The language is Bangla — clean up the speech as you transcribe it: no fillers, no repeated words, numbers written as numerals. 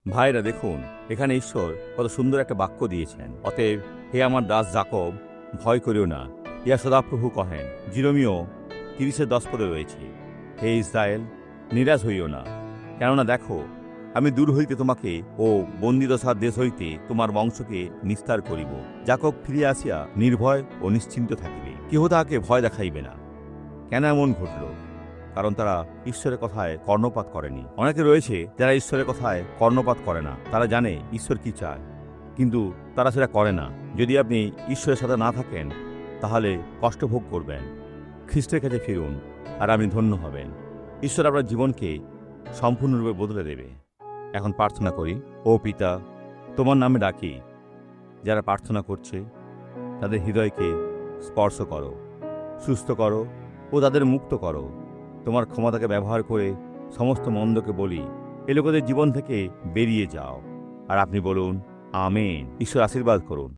ভাইরা দেখুন, এখানে ঈশ্বর কত সুন্দর একটা বাক্য দিয়েছেন। অতএব হে আমার দাস যাকব, ভয় করিও না, ইয়া সদাপ্রভু কহেন। জিরোমীয় 30:10 রয়েছে, হে ইসরায়েল, নিরাশ হইও না, কেননা দেখো আমি দূর হইতে তোমাকে ও বন্দিদশার দেশ হইতে তোমার বংশকে নিস্তার করিব। যাকব ফিরিয়া আসিয়া নির্ভয় ও নিশ্চিন্ত থাকিবে, কেহ তাহাকে ভয় দেখাইবে না। কেন এমন ঘটল? কারণ তারা ঈশ্বরের কথায় কর্ণপাত করেনি। অনেকে রয়েছে যারা ঈশ্বরের কথায় কর্ণপাত করে না, তারা জানে ঈশ্বর কি চায়, কিন্তু তারা সেটা করে না। যদি আপনি ঈশ্বরের সাথে না থাকেন তাহলে কষ্ট ভোগ করবেন। খ্রিস্টের কাছে ফিরুন আর আপনি ধন্য হবেন। ঈশ্বর আপনার জীবনকে সম্পূর্ণরূপে বদলে দেবে। এখন প্রার্থনা করি। ও পিতা, তোমার নামে ডাকি, যারা প্রার্থনা করছে তাদের হৃদয়কে স্পর্শ করো, সুস্থ করো ও তাদের মুক্ত করো। তোমার ক্ষমতাকে ব্যবহার করে সমস্ত মন্দকে বলি, এ লোকেদের জীবন থেকে বেরিয়ে যাও। আর আপনি বলুন, আমেন। ঈশ্বর আশীর্বাদ করুন।